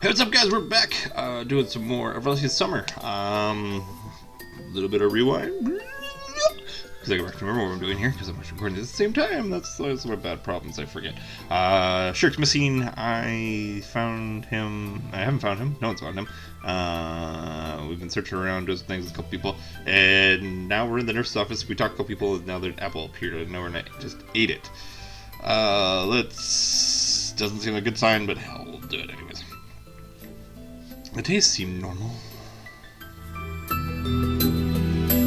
Hey, what's up, guys? We're back doing some more of Relentless Summer. A little bit of rewind. Because I can remember what I'm doing here, because I'm recording at the same time. That's my bad problems, I forget. Shirk's missing. I found him. I haven't found him. No one's found him. We've been searching around, doing some things with a couple people. And now we're in the nurse's office. We talked to a couple people, and now their apple appeared out of nowhere, and I just ate it. Doesn't seem like a good sign, but hell, we'll do it anyways. The taste seemed normal.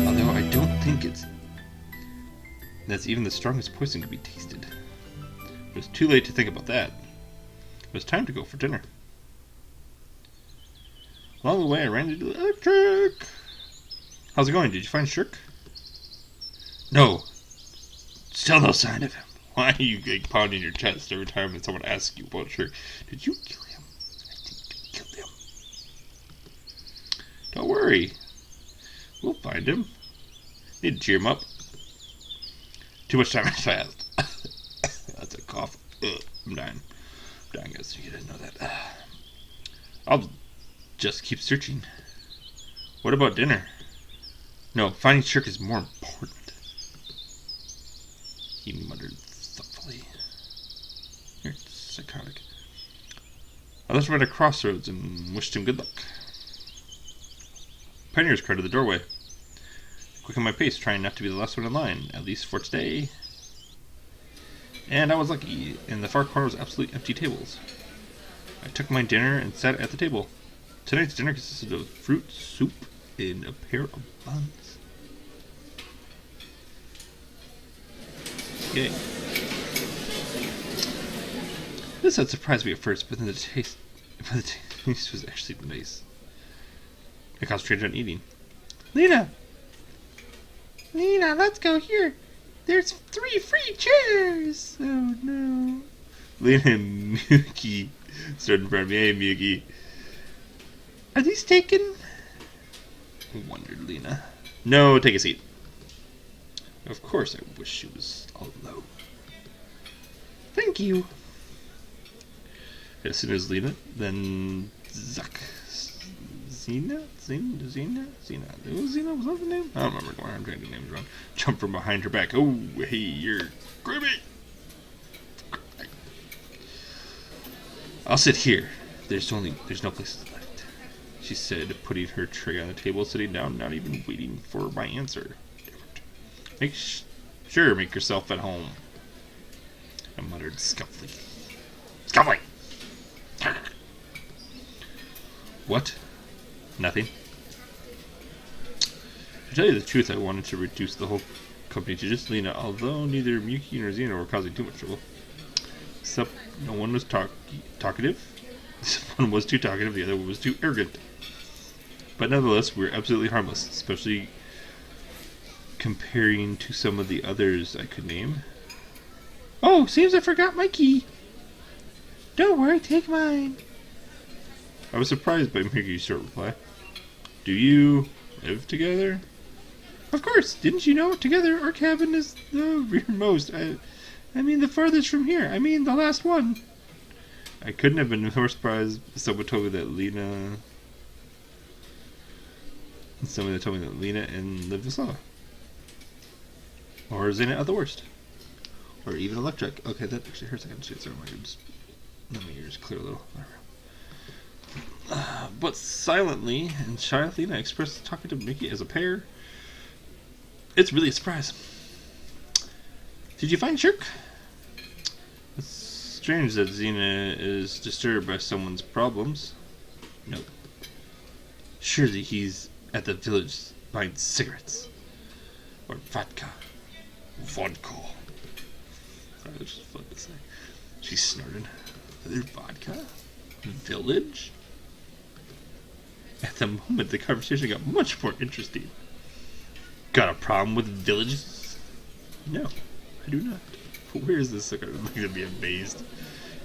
Although I don't think that's even the strongest poison could be tasted. It was too late to think about that. It was time to go for dinner. Along the way I ran into the electric. How's it going? Did you find Shirk? No. Still no sign of him. Why are you pounding your chest every time that someone asks you about Shirk? Did you kill him? I think you killed him. Don't worry. We'll find him. Need to cheer him up. Too much time has passed. That's a cough. Ugh, I'm dying. Guys. You didn't know that. I'll just keep searching. What about dinner? No, finding Shirk is more important. He muttered thoughtfully. You're psychotic. I left him at a crossroads and wished him good luck. Pioneers crowded the doorway. Quicken my pace, trying not to be the last one in line, at least for today. And I was lucky. In the far corner was absolutely empty tables. I took my dinner and sat at the table. Tonight's dinner consisted of fruit, soup, and a pair of buns. Yay. This had surprised me at first, but then the taste was actually nice. I concentrated on eating. Lena, let's go here. There's 3 free chairs. Oh no. Lena and Miyuki stood in front of me. Hey, Miyuki. Are these taken? Wondered Lena. No, take a seat. Of course, I wish she was alone. Thank you. As soon as Lena, then Zuck. Zena? Was that the name? I don't remember. I'm trying to names wrong. Jumped from behind her back. Oh, hey, you're creepy. I'll sit here. There's no places left, she said, putting her tray on the table, sitting down, not even waiting for my answer. Make yourself at home. I muttered scuffly. Scuffly! What? Nothing. To tell you the truth, I wanted to reduce the whole company to just Lena, although neither Miyuki nor Xena were causing too much trouble. Except no one was talkative. One was too talkative, the other one was too arrogant. But nonetheless, we were absolutely harmless, especially comparing to some of the others I could name. Oh, seems I forgot my key. Don't worry, take mine. I was surprised by Miyuki's short reply. Do you live together? Of course. Didn't you know? Together, our cabin is the rearmost. I mean the farthest from here. I mean the last one. I couldn't have been more surprised if someone told me that Lena and lived with Slava. Or Xena at the worst. Or even Electric. Okay, that actually hurts. I can see it. Sorry, let my ears clear a little. But silently and shyly, I expressed talking to Mickey as a pair. It's really a surprise. Did you find Shirk? It's strange that Xena is disturbed by someone's problems. No. Surely he's at the village buying cigarettes. Or vodka. Vodka. Sorry, that's just fun to say. She snorted. There's vodka? Village? At the moment, the conversation got much more interesting. Got a problem with villages? No, I do not. But where is this? I'm going to be amazed.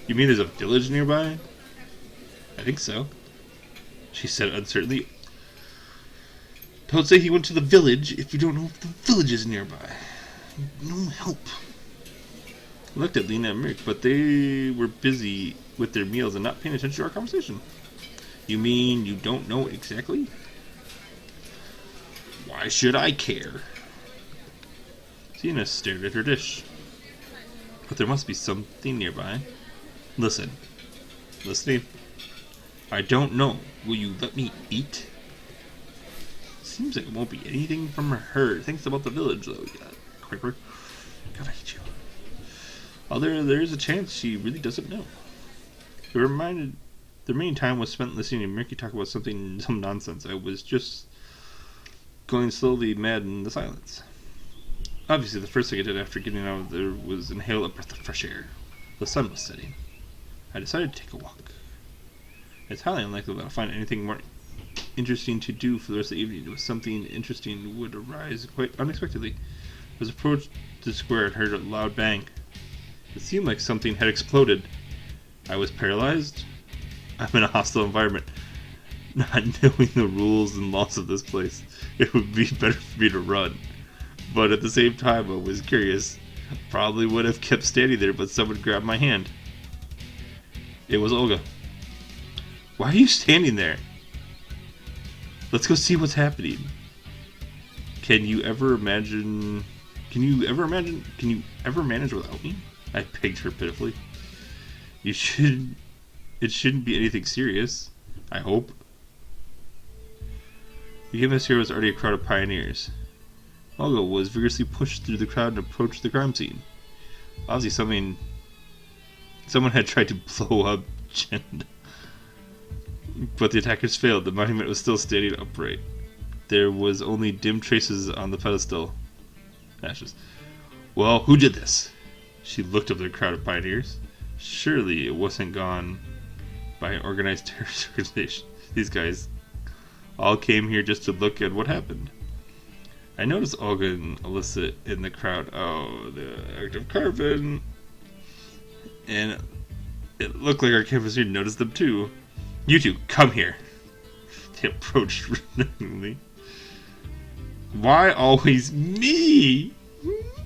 You mean there's a village nearby? I think so. She said uncertainly. Don't say he went to the village if you don't know if the village is nearby. No help. I looked at Lena and Mick, but they were busy with their meals and not paying attention to our conversation. You mean you don't know exactly? Why should I care? Tina stared at her dish. But there must be something nearby. Listen. Listening? I don't know. Will you let me eat? Seems like it won't be anything from her. Thanks about the village, though. Yeah, quicker. Gotta eat you. Oh, there is a chance she really doesn't know. The remaining time was spent listening to Mickey talk about some nonsense. I was just going slowly mad in the silence. Obviously, the first thing I did after getting out of there was inhale a breath of fresh air. The sun was setting. I decided to take a walk. It's highly unlikely that I'll find anything more interesting to do for the rest of the evening. It was something interesting would arise quite unexpectedly. As I approached the square, I heard a loud bang. It seemed like something had exploded. I was paralyzed. I'm in a hostile environment. Not knowing the rules and laws of this place, it would be better for me to run. But at the same time, I was curious. Probably would have kept standing there, but someone grabbed my hand. It was Olga. Why are you standing there? Let's go see what's happening. Can you ever manage without me? I begged her pitifully. It shouldn't be anything serious, I hope. The game here was already a crowd of pioneers. Olga was vigorously pushed through the crowd and approached the crime scene. Obviously someone had tried to blow up Jen. But the attackers failed. The monument was still standing upright. There was only dim traces on the pedestal. Ashes. Well, who did this? She looked up at the crowd of pioneers. Surely it wasn't gone by an organized terrorist organization. These guys all came here just to look at what happened. I noticed Olga and Alyssa in the crowd. Oh, the active carbon. And it looked like our campus leader noticed them too. You two, come here. They approached reluctantly. Why always me?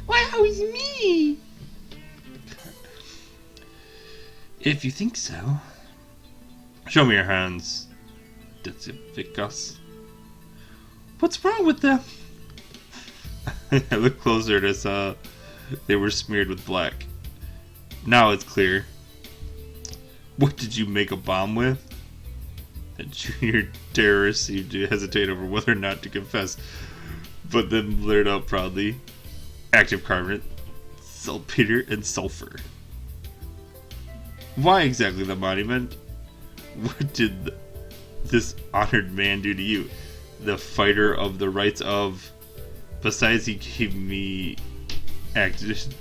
Why always me? If you think so. Show me your hands. Detsificus. What's wrong with them? I looked closer and I saw they were smeared with black. Now it's clear. What did you make a bomb with? The junior terrorist seemed to hesitate over whether or not to confess, but then blurted out proudly. Active carbonate, saltpeter, and sulfur. Why exactly the monument? What did this honored man do to you? The fighter of the rights of... Besides, he gave me active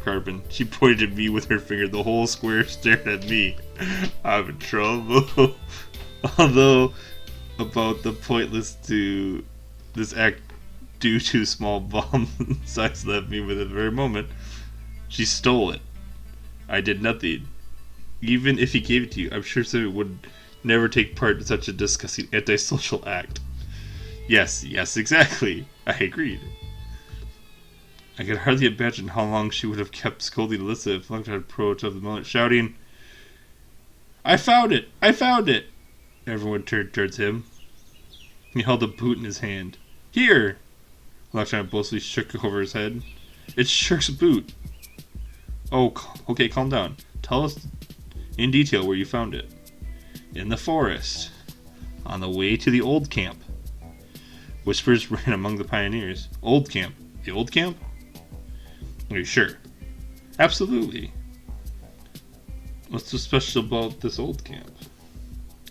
carbon. She pointed at me with her finger. The whole square stared at me. I'm in trouble. Although, about the pointless to this act due to small bomb size left me with at the very moment. She stole it. I did nothing. Even if he gave it to you, I'm sure someone would never take part in such a disgusting antisocial act. Yes, exactly. I agreed. I could hardly imagine how long she would have kept scolding Alyssa if Lunk had approached of the moment, shouting, I found it! I found it! Everyone turned towards him. He held a boot in his hand. Here! Lunk boastfully shook over his head. It's Shirk's boot. Oh, okay, calm down. Tell us in detail where you found it. In the forest. On the way to the old camp. Whispers ran among the pioneers. Old camp. The old camp? Are you sure? Absolutely. What's so special about this old camp?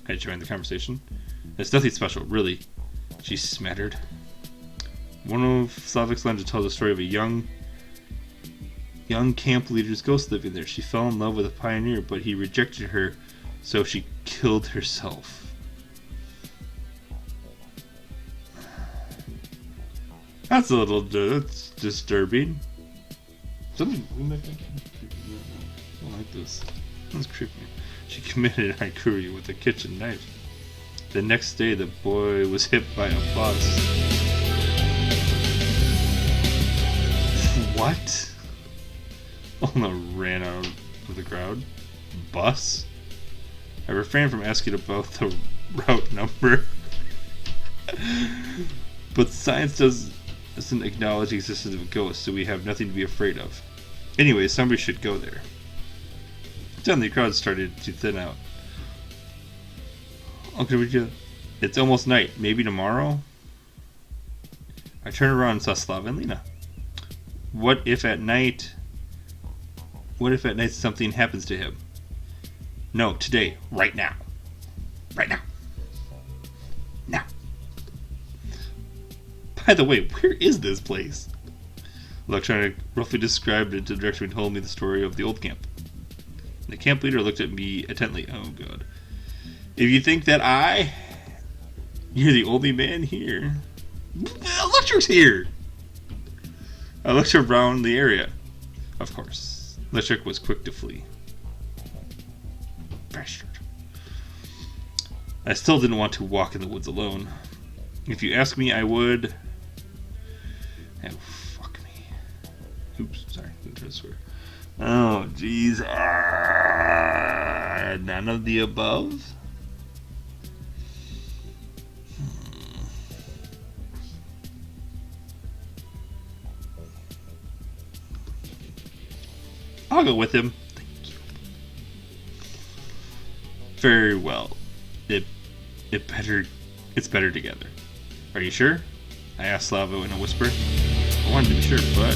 I joined the conversation. There's nothing special, really. She smattered. One of Slavic's legends tells a story of a young camp leader's ghost living there. She fell in love with a pioneer, but he rejected her, so she killed herself. That's a little that's disturbing. Something I don't like this. That's creepy. She committed haikuri with a kitchen knife. The next day, the boy was hit by a bus. What? Olna ran out of the crowd. Bus? I refrained from asking about the route number. But science doesn't acknowledge the existence of ghosts, so we have nothing to be afraid of. Anyway, somebody should go there. Suddenly, the crowd started to thin out. Uncle, it's almost night. Maybe tomorrow? I turned around and saw Slava and Lena. What if at night something happens to him? No, today. Right now. Right now. Now. By the way, where is this place? Electronic roughly described it to the director and told me the story of the old camp. The camp leader looked at me intently. Oh, God. If you think that you're the only man here. Electric's here! I looked around the area. Of course. Electric was quick to flee. Bastard. I still didn't want to walk in the woods alone. If you ask me, I would. Oh, fuck me. Oops, sorry. I'm trying to swear. Oh, jeez. None of the above? I'll go with him. Thank you. Very well. It's better together. Are you sure? I asked Slavo in a whisper. I wanted to be sure, but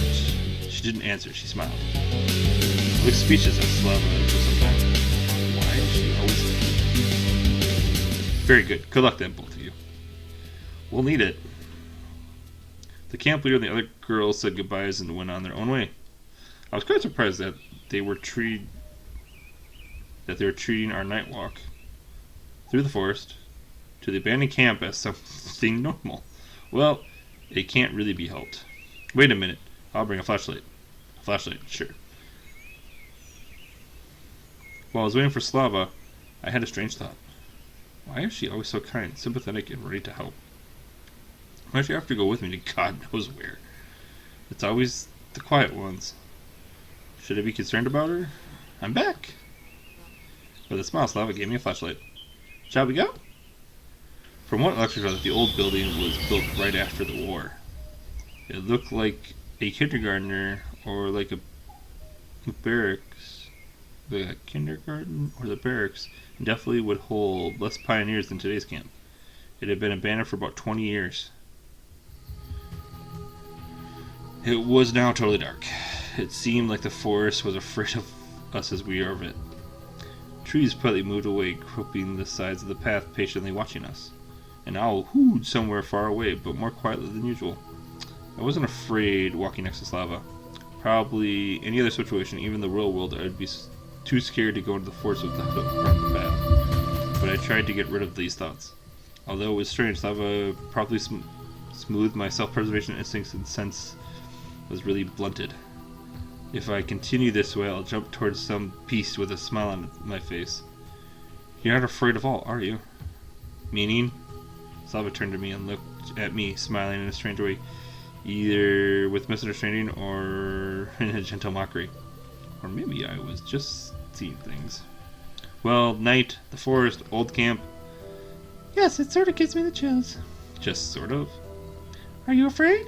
she didn't answer. She smiled. I looked speechless at Slavo for some time. Why is she always Very good. Good luck then, both of you. We'll need it. The camp leader and the other girls said goodbyes and went on their own way. I was quite surprised that they were treating our night walk through the forest to the abandoned camp as something normal. Well, it can't really be helped. Wait a minute. I'll bring a flashlight. A flashlight, sure. While I was waiting for Slava, I had a strange thought. Why is she always so kind, sympathetic, and ready to help? Why does she have to go with me to God knows where? It's always the quiet ones. Should I be concerned about her? I'm back! With a smile, Slava gave me a flashlight. Shall we go? From what lecture that the old building was built right after the war. It looked like a kindergartner or like a barracks. The kindergarten or the barracks definitely would hold less pioneers than today's camp. It had been abandoned for about 20 years. It was now totally dark. It seemed like the forest was afraid of us as we were of it. Trees politely moved away, cropping the sides of the path, patiently watching us. An owl hooted somewhere far away, but more quietly than usual. I wasn't afraid walking next to Slava. Probably any other situation, even the real world, I'd be too scared to go into the forest without the path. But I tried to get rid of these thoughts. Although it was strange, Slava probably smoothed my self-preservation instincts and sense was really blunted. If I continue this way, I'll jump towards some beast with a smile on my face. You're not afraid of all, are you? Meaning? Slava turned to me and looked at me, smiling in a strange way, either with misunderstanding or in a gentle mockery. Or maybe I was just seeing things. Well, night, the forest, old camp. Yes, it sort of gives me the chills. Just sort of. Are you afraid?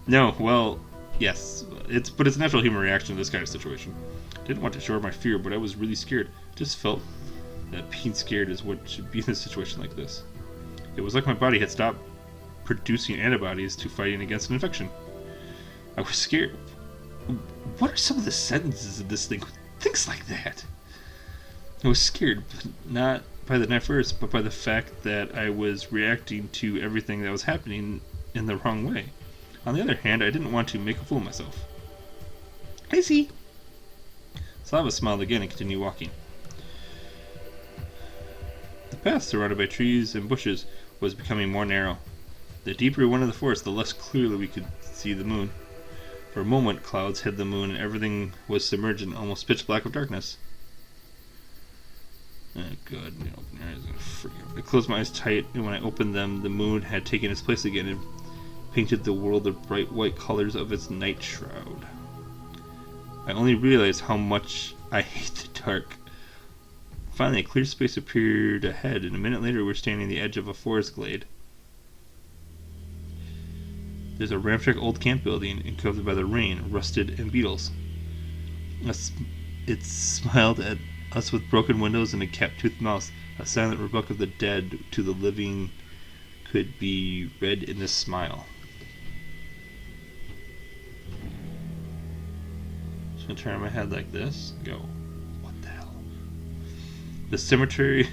No, well, yes. It's a natural human reaction to this kind of situation. I didn't want to show my fear, but I was really scared. Just felt that being scared is what should be in a situation like this. It was like my body had stopped producing antibodies to fighting against an infection. I was scared. What are some of the sentences in this thing? Things like that. I was scared, but not by the knife verse, but by the fact that I was reacting to everything that was happening in the wrong way. On the other hand, I didn't want to make a fool of myself. I see. Slava smiled again and continued walking. The path, surrounded by trees and bushes, was becoming more narrow. The deeper we went into the forest, the less clearly we could see the moon. For a moment, clouds hid the moon and everything was submerged in almost pitch black of darkness. Oh, God. Open your eyes and freak out. I closed my eyes tight, and when I opened them, the moon had taken its place again and painted the world the bright white colors of its night shroud. I only realized how much I hate the dark. Finally, a clear space appeared ahead, and a minute later we were standing on the edge of a forest glade. There's a ramshackle old camp building, encumbered by the rain, rusted, and beetles. It smiled at us with broken windows and a cap-toothed mouth. A silent rebuke of the dead to the living could be read in this smile. Just gonna turn my head like this. Go. What the hell? The cemetery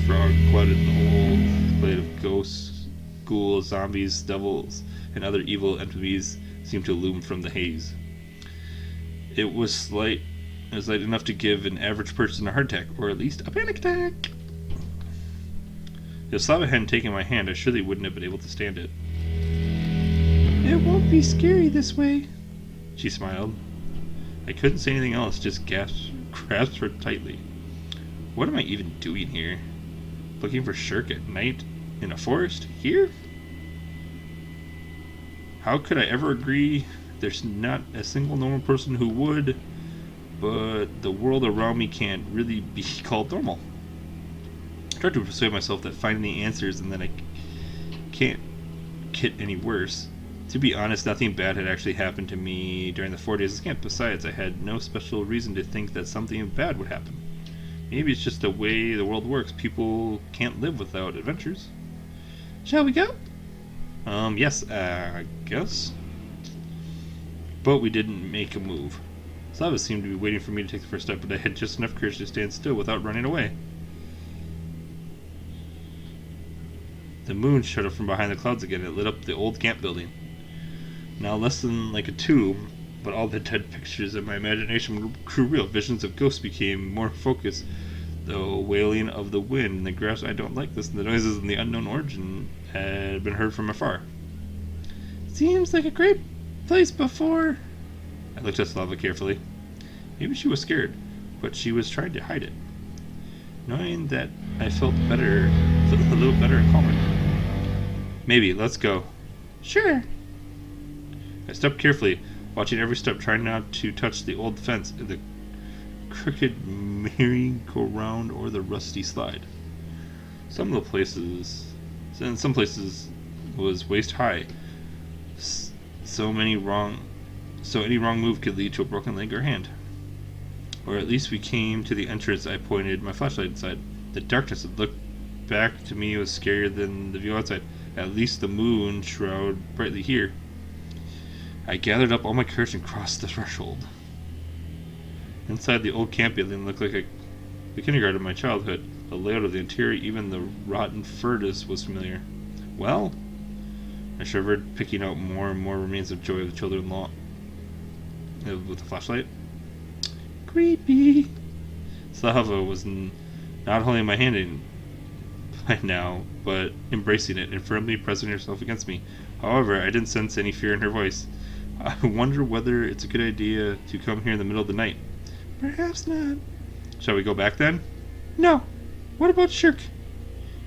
frog flooded the whole glade of ghosts, ghouls, zombies, devils, and other evil entities seemed to loom from the haze. It was light enough to give an average person a heart attack, or at least a panic attack. If Slava hadn't taken my hand, I surely wouldn't have been able to stand it. It won't be scary this way, she smiled. I couldn't say anything else, just grasped her tightly. What am I even doing here? Looking for Shirk at night in a forest? Here? How could I ever agree? There's not a single normal person who would, but the world around me can't really be called normal. I tried to persuade myself that finding the answers and that I can't get any worse. To be honest, nothing bad had actually happened to me during the 4 days of camp. Besides, I had no special reason to think that something bad would happen. Maybe it's just the way the world works. People can't live without adventures. Shall we go? Yes, I guess. But we didn't make a move. Slava seemed to be waiting for me to take the first step, but I had just enough courage to stand still without running away. The moon showed up from behind the clouds again. It lit up the old camp building. Now less than like a tomb, but all the dead pictures in my imagination grew real. Visions of ghosts became more focused. The wailing of the wind and the grass. I don't like this. And the noises in the unknown origin had been heard from afar. Seems like a great place before. I looked at Slava carefully. Maybe she was scared, but she was trying to hide it. Knowing that, I felt better, a little better and calmer. Maybe, let's go. Sure. I stepped carefully, watching every step, trying not to touch the old fence, the crooked merry-go-round, or the rusty slide. In some places was waist high. So any wrong move could lead to a broken leg or hand. Or at least we came to the entrance. I pointed my flashlight inside. The darkness that looked back to me was scarier than the view outside. At least the moon shrouded brightly here. I gathered up all my courage and crossed the threshold. Inside the old camp building looked like the kindergarten of my childhood. The layout of the interior, even the rotten furnace, was familiar. Well, I shivered, picking out more and more remains of Joy of the children-in-law with the flashlight. Creepy. Slava was not holding my hand in by now, but embracing it and firmly pressing herself against me. However, I didn't sense any fear in her voice. I wonder whether it's a good idea to come here in the middle of the night. Perhaps not. Shall we go back then? No. What about Shirk?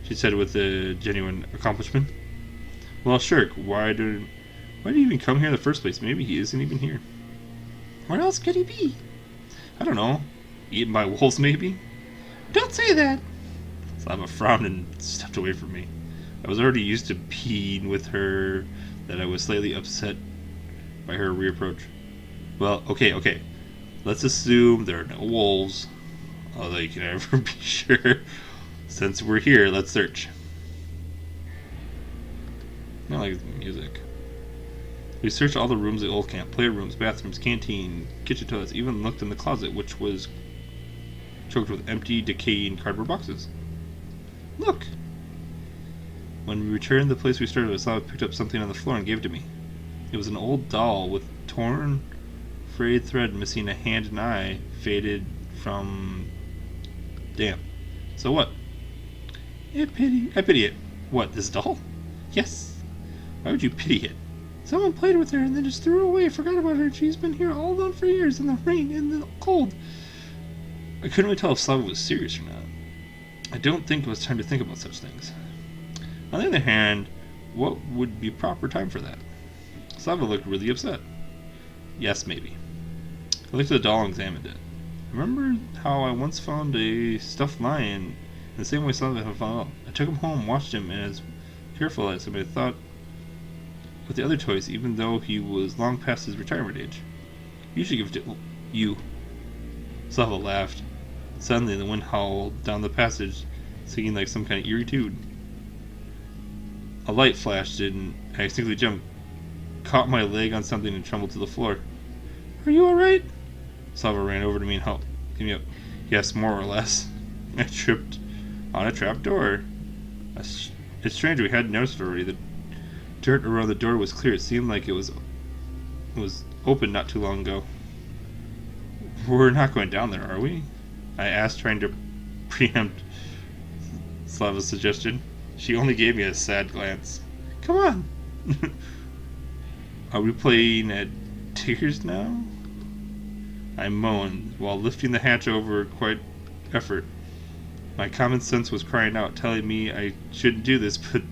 She said with a genuine accomplishment. Well, Shirk, why did you even come here in the first place? Maybe he isn't even here. Where else could he be? I don't know. Eaten by wolves, maybe? Don't say that. Slava frowned and stepped away from me. I was already used to being with her that I was slightly upset by her reapproach. Well, okay. Let's assume there are no wolves, although you can never be sure. Since we're here, let's search. I like the music. We searched all the rooms of the old camp, playrooms, bathrooms, canteen, kitchen toilets, even looked in the closet, which was choked with empty, decaying cardboard boxes. Look! When we returned to the place we started, Slava picked up something on the floor and gave it to me. It was an old doll with torn, frayed thread missing a hand and eye, faded from damp. So what? I pity it. What, this doll? Yes. Why would you pity it? Someone played with her and then just threw her away, forgot about her. She's been here all alone for years in the rain and the cold. I couldn't really tell if Slava was serious or not. I don't think it was time to think about such things. On the other hand, what would be proper time for that? Slava looked really upset. Yes, maybe. I looked at the doll and examined it. Remember how I once found a stuffed lion in the same way Slava had found. I took him home, watched him, and as careful as him, I thought with the other toys, even though he was long past his retirement age. You should give it to you. Slava laughed. Suddenly, the wind howled down the passage, singing like some kind of eerie tune. A light flashed, and I instinctively jumped, caught my leg on something, and trembled to the floor. Are you alright? Slava ran over to me and helped me up. Yes, more or less. I tripped on a trap door. It's strange we hadn't noticed it already. The dirt around the door was clear. It seemed like it was open not too long ago. We're not going down there, are we? I asked, trying to preempt Slava's suggestion. She only gave me a sad glance. Come on! Are we playing at Tigers now? I moaned, while lifting the hatch over quite effort. My common sense was crying out, telling me I shouldn't do this, but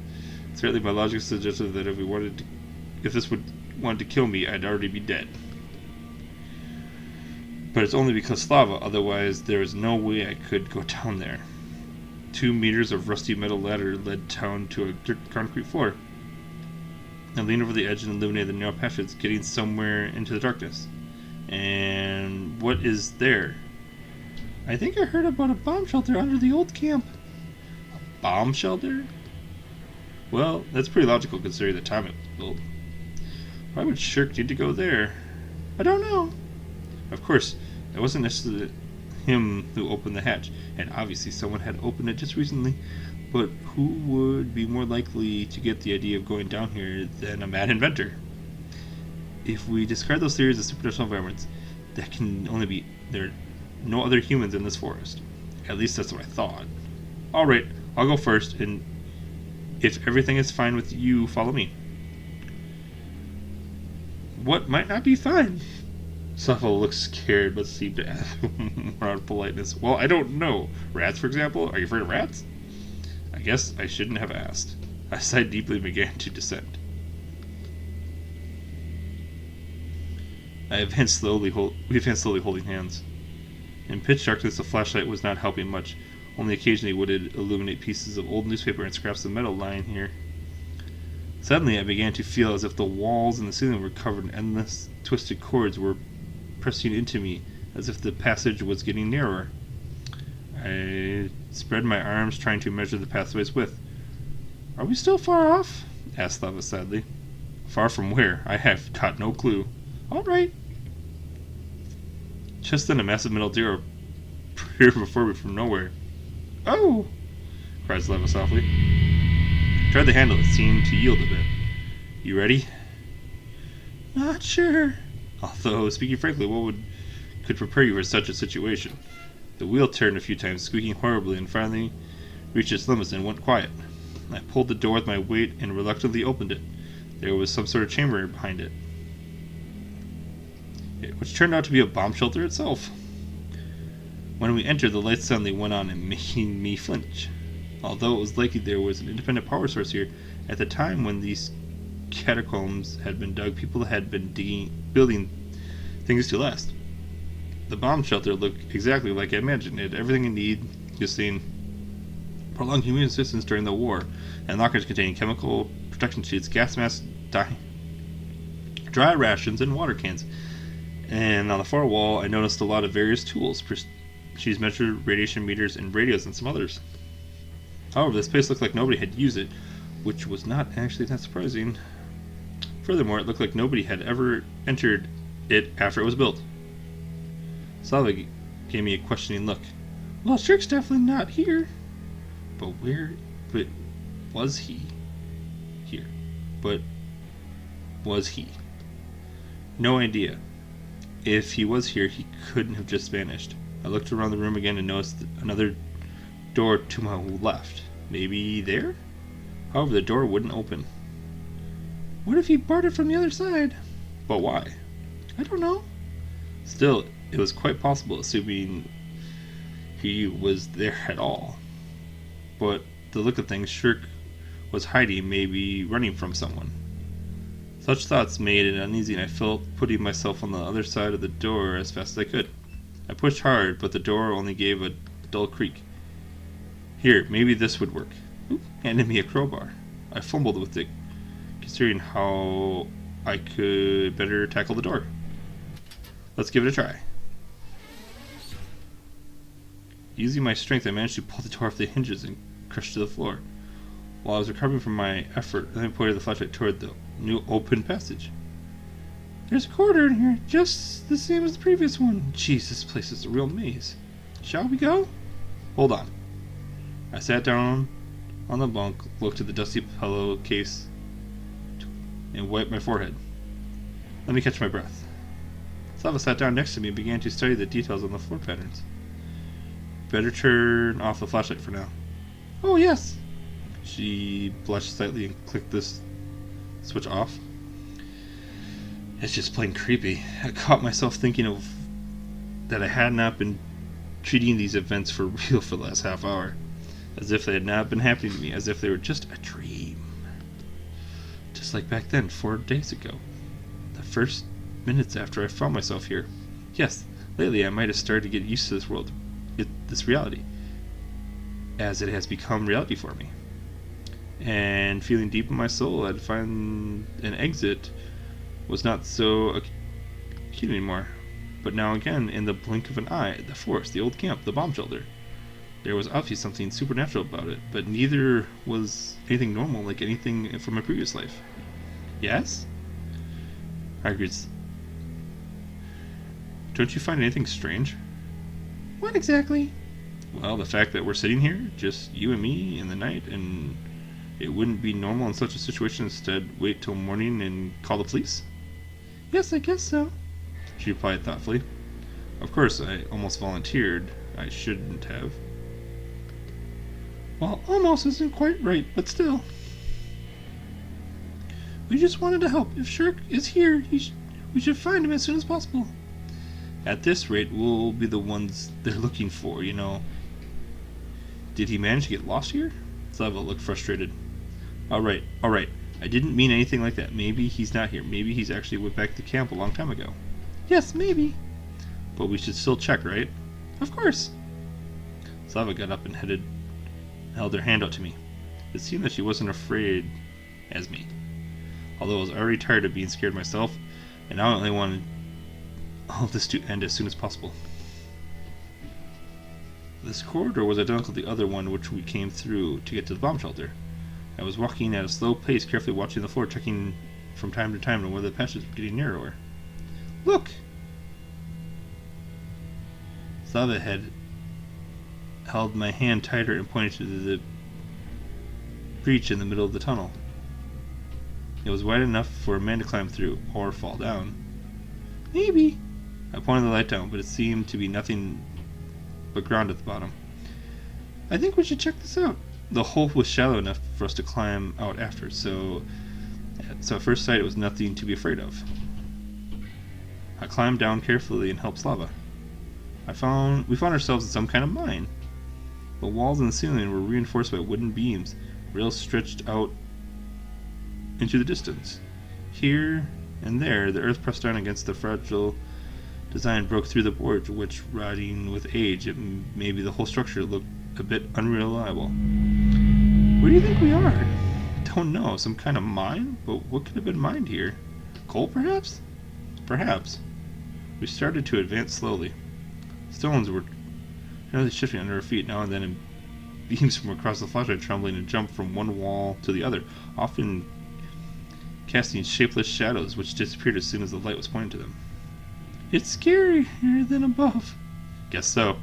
certainly my logic suggested that if this would wanted to kill me, I'd already be dead. But it's only because Slava, otherwise there was no way I could go down there. 2 meters of rusty metal ladder led down to a dirt concrete floor. I leaned over the edge and illuminated the narrow passage, getting somewhere into the darkness. And what is there? I think I heard about a bomb shelter under the old camp. A bomb shelter? Well, that's pretty logical considering the time it was built. Why would Shirk need to go there? I don't know. Of course, it wasn't necessarily him who opened the hatch, and obviously someone had opened it just recently, but who would be more likely to get the idea of going down here than a mad inventor? If we discard those theories of supernatural environments, that can only be there are no other humans in this forest. At least that's what I thought. Alright, I'll go first, and if everything is fine with you, follow me. What might not be fine? Slava looked scared, but seemed to ask more out of politeness. Well, I don't know. Rats, for example? Are you afraid of rats? I guess I shouldn't have asked. I sighed deeply and began to descend. We have been slowly holding hands. In pitch darkness, the flashlight was not helping much. Only occasionally would it illuminate pieces of old newspaper and scraps of metal lying here. Suddenly, I began to feel as if the walls and the ceiling were covered in endless twisted cords were pressing into me, as if the passage was getting narrower. I spread my arms, trying to measure the pathway's width. Are we still far off? Asked Slava sadly. Far from where? I have got no clue. All right. Just then a massive metal door appeared before me from nowhere. Oh! Cried Slava softly. I tried the handle. It seemed to yield a bit. You ready? Not sure. Although, speaking frankly, could prepare you for such a situation? The wheel turned a few times, squeaking horribly, and finally reached its limits and went quiet. I pulled the door with my weight and reluctantly opened it. There was some sort of chamber behind it, which turned out to be a bomb shelter itself. When we entered, the lights suddenly went on and making me flinch. Although it was likely there was an independent power source here, at the time when these catacombs had been dug, people had been building things to last. The bomb shelter looked exactly like I imagined. It had everything you need, just seen prolonged human assistance during the war, and lockers containing chemical protection sheets, gas masks, dry rations, and water cans. And on the far wall, I noticed a lot of various tools, precision measure, radiation meters, and radios, and some others. However, this place looked like nobody had used it, which was not actually that surprising. Furthermore, it looked like nobody had ever entered it after it was built. Slava gave me a questioning look. Well, Shirk's definitely not here. But was he here? But was he? No idea. If he was here, he couldn't have just vanished. I looked around the room again and noticed another door to my left. Maybe there? However, the door wouldn't open. What if he barred it from the other side? But why? I don't know. Still, it was quite possible, assuming he was there at all. But the look of things, Shirk was hiding, maybe running from someone. Such thoughts made it uneasy, and I felt putting myself on the other side of the door as fast as I could. I pushed hard, but the door only gave a dull creak. Here, maybe this would work. Oop, handed me a crowbar. I fumbled with it, considering how I could better tackle the door. Let's give it a try. Using my strength, I managed to pull the door off the hinges and crush to the floor. While I was recovering from my effort, I pointed the flashlight toward the new open passage. There's a corridor in here, just the same as the previous one. Jeez, this place is a real maze. Shall we go? Hold on. I sat down on the bunk, looked at the dusty pillowcase, and wiped my forehead. Let me catch my breath. Slava sat down next to me and began to study the details on the floor patterns. Better turn off the flashlight for now. Oh, yes. She blushed slightly and clicked this switch off. It's just plain creepy. I caught myself thinking of that I had not been treating these events for real for the last half hour. As if they had not been happening to me, as if they were just a dream. Just like back then, 4 days ago. The first minutes after I found myself here. Yes, lately I might have started to get used to this world, this reality, as it has become reality for me. And feeling deep in my soul, I'd find an exit was not so acute anymore. But now again, in the blink of an eye, the forest, the old camp, the bomb shelter. There was obviously something supernatural about it, but neither was anything normal like anything from my previous life. Yes? I agreed. Don't you find anything strange? What exactly? Well, the fact that we're sitting here, just you and me in the night, and it wouldn't be normal in such a situation. Instead, wait till morning and call the police? Yes, I guess so, she replied thoughtfully. Of course, I almost volunteered. I shouldn't have. Well, almost isn't quite right, but still. We just wanted to help. If Shirk is here, we should find him as soon as possible. At this rate, we'll be the ones they're looking for, you know. Did he manage to get lost here? Slava looked frustrated. Alright. I didn't mean anything like that. Maybe he's not here. Maybe he's actually went back to camp a long time ago. Yes, maybe. But we should still check, right? Of course. Slava got up and held her hand out to me. It seemed that she wasn't afraid as me. Although I was already tired of being scared myself, and I only wanted all of this to end as soon as possible. This corridor was identical to the other one which we came through to get to the bomb shelter. I was walking at a slow pace, carefully watching the floor, checking from time to time whether the passages were getting narrower. Look! Slava had held my hand tighter and pointed to the breach in the middle of the tunnel. It was wide enough for a man to climb through, or fall down. Maybe. I pointed the light down, but it seemed to be nothing but ground at the bottom. I think we should check this out. The hole was shallow enough for us to climb out after, so at first sight it was nothing to be afraid of. I climbed down carefully and helped Slava. We found ourselves in some kind of mine. The walls and the ceiling were reinforced by wooden beams, rails stretched out into the distance. Here and there, the earth pressed down against the fragile design broke through the boards, which, rotting with age, maybe the whole structure looked a bit unreliable. Where do you think we are? Don't know. Some kind of mine? But what could have been mined here? Coal, perhaps? Perhaps. We started to advance slowly. Stones were generally shifting under our feet now and then, and beams from across the flashlight trembling and jumped from one wall to the other, often casting shapeless shadows which disappeared as soon as the light was pointed to them. It's scarier than above. Guess so.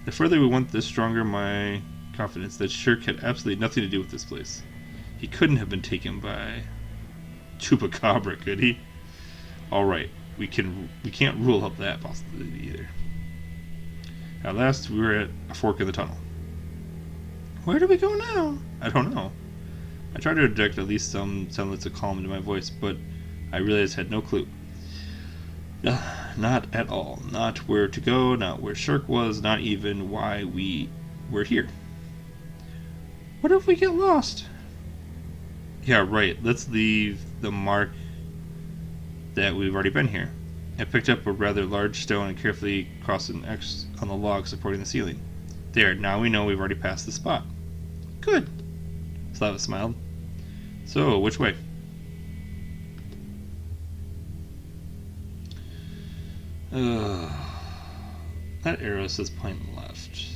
The further we went, the stronger my confidence that Shirk had absolutely nothing to do with this place. He couldn't have been taken by Chupacabra, could he? Alright, we can't rule out that possibility either. At last, we were at a fork in the tunnel. Where do we go now? I don't know. I tried to inject at least some semblance of calm into my voice, but I realized I had no clue. Not at all. Not where to go, not where Shirk was, not even why we were here. What if we get lost? Yeah, right. Let's leave the mark that we've already been here. I picked up a rather large stone and carefully crossed an X on the log supporting the ceiling. There, now we know we've already passed the spot. Good. Slava smiled. So, which way? That arrow says point left.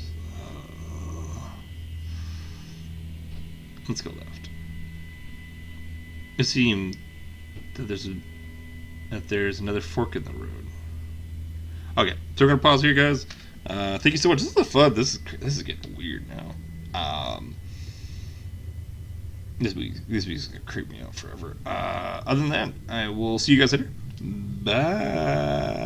Let's go left. It seems that there's another fork in the road. Okay, so we're gonna pause here, guys. Thank you so much. This is fun. This is getting weird now. This week's gonna creep me out forever. Other than that, I will see you guys later. Bye.